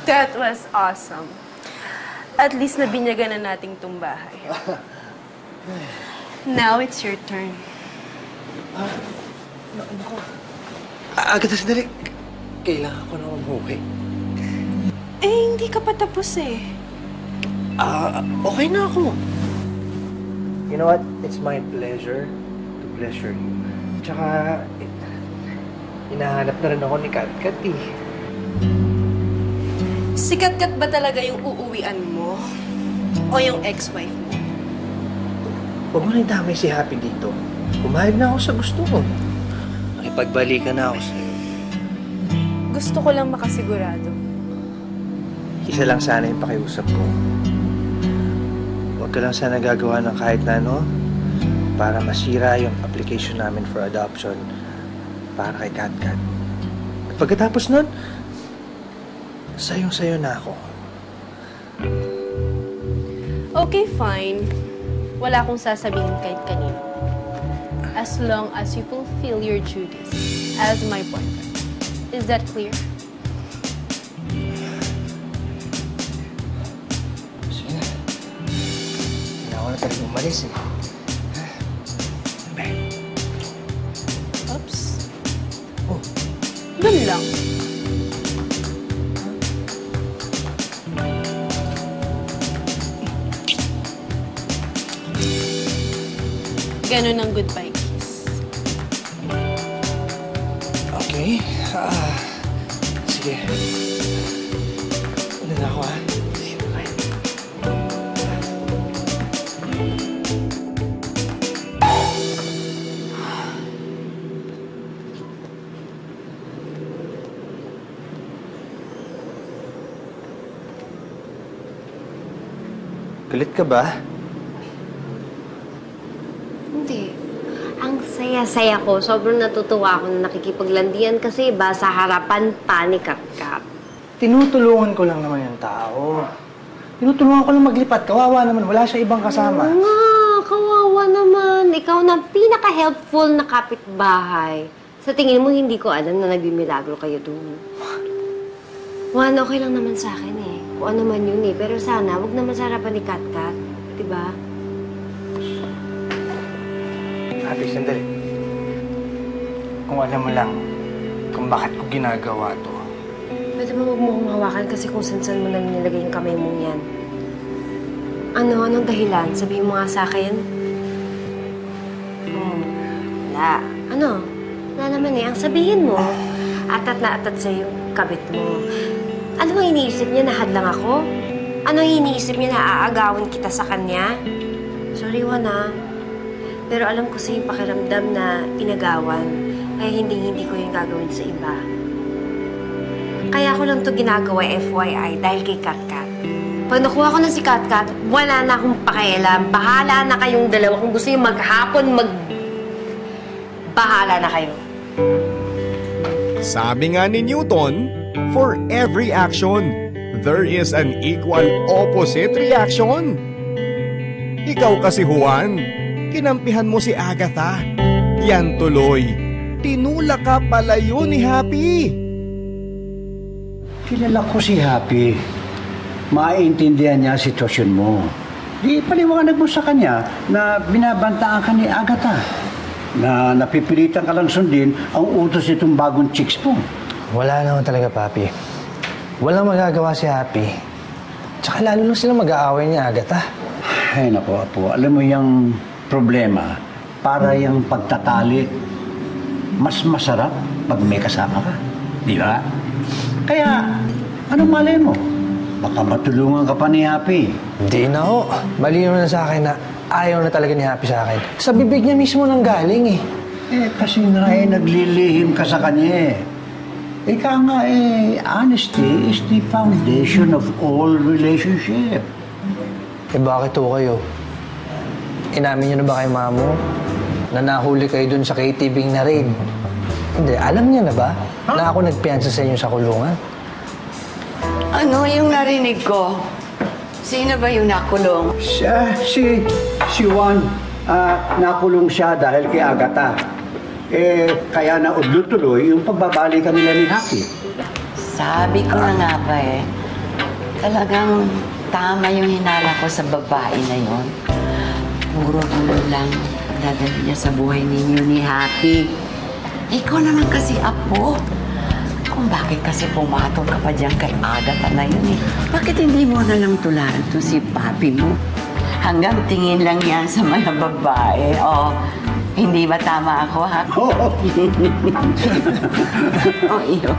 That was awesome. At least nabinyagan na nating tong bahay. Now it's your turn. Naku. Agad na sandali. Kailangan ko na umuwi. Eh, hindi ka pa tapos eh. Okay na ako. You know what? It's my pleasure to pleasure you. Tsaka, hinahanap na rin ako ni Kat-Kat eh. Si Kat-Kat ba talaga yung uuwian mo? O yung ex-wife mo? Huwag mo rin damay si Happy dito. Pumayag na ako sa gusto ko. Makipagbalikan na ako sa'yo. Gusto ko lang makasigurado. Isa lang sana yung pakiusap ko. Huwag ka lang sana gagawa ng kahit na ano para masira yung application namin for adoption para kay Kat-Kat. At pagkatapos nun, sayong-sayo na ako. Okay, fine. Wala akong sasabihin kahit kanino. As long as you fulfill your duties as my boyfriend. Is that clear? Sige na. Kailangan na talagang umalis eh. Oops. Oh. Doon lang. Ganun ang goodbye kiss. Okay. Sige. Ano na ako ah? Sige, bye. Galit ka ba? Hindi. Ang saya-saya ko. Sobrang natutuwa ako na nakikipaglandian kasi iba sa harapan pa ni Kat-Kat. Tinutulungan ko lang naman yung tao. Tinutulungan ko lang maglipat. Kawawa naman. Wala siya ibang kasama. Oo nga, kawawa naman. Ikaw na pinaka-helpful na kapitbahay. Sa tingin mo, hindi ko alam na nagmimilagro kayo doon. Juan, okay lang naman sa akin eh. Kung ano man yun eh. Pero sana, wag naman sa harapan ni Kat-Kat. Diba? Ate, sandali. Kung alam mo lang kung bakit ko ginagawa to. Pwede ba huwag mo akong hawakan kasi kung saan-saan mo nang nilagay yung kamay mong yan? Anong dahilan? Sabihin mo nga sa akin. Wala. Ano? Wala naman eh. Ang sabihin mo, atat na atat sa yung kabit mo. Ano ang iniisip niya na hadlang ako? Ano ang iniisip niya na aagawin kita sa kanya? Sorry, Juan ah. Pero alam ko sa yung pakiramdam na inagawan. Kaya hindi ko yung gagawin sa iba. Kaya ko lang to ginagawa FYI dahil kay Kat-Kat. Pag nakuha ko na si Kat-Kat, wala na akong pakialam. Bahala na kayong dalawa. Kung gusto yung maghapon, bahala na kayo. Sabi nga ni Newton, for every action, there is an equal opposite reaction. Ikaw kasi, Juan, kinampihan mo si Agatha. Yan tuloy, tinulak ka palayo ni Happy. Kilala ko si Happy. Maiintindihan niya ang sitwasyon mo. Di paliwanag mo sa kanya na binabantaan ka ni Agatha. Na napipilitan ka lang sundin ang utos itong bagong chicks mo. Wala naman talaga, Papi. Walang magagawa si Happy. Tsaka lalo lang sila mag-aaway ni Agatha. Ay, naku, Apo. Alam mo yung problema, para yung pagtatalik, mas masarap pag may kasama ka. Di ba? Kaya, anong malay mo? Baka matulungan ka pa ni Happy. Hindi na ho. Malinaw na sa akin na ayaw na talaga ni Happy sa akin. Sa bibig niya mismo nang galing eh. Eh, kasi nga naglilihim ka sa kanya eh. Ika nga honesty is the foundation of all relationship. Eh bakit ho kayo? Inamin niyo na ba kay Mamo na nahuli kayo dun sa KTV na raid? Hindi, alam niya na ba na ako nagpiyansa sa inyo sa kulungan? Ano yung narinig ko? Sino ba yung nakulong? Si Juan, nakulong siya dahil kay Agatha. Kaya naudlo tuloy yung pagbabalikan nila ni Happy. Sabi ko na nga ba Talagang tama yung hinala ko sa babae na yon. Puro gulo lang dadali niya sa buhay ninyo ni Happy. Ikaw naman kasi, Apo. Kung bakit kasi pumatol ka pa dyan kay Agatha na yun eh. Bakit hindi mo na lang tularan to si Papi mo? Hanggang tingin lang yan sa mga babae. O, hindi ba tama ako, ha? Oo. O, iyo.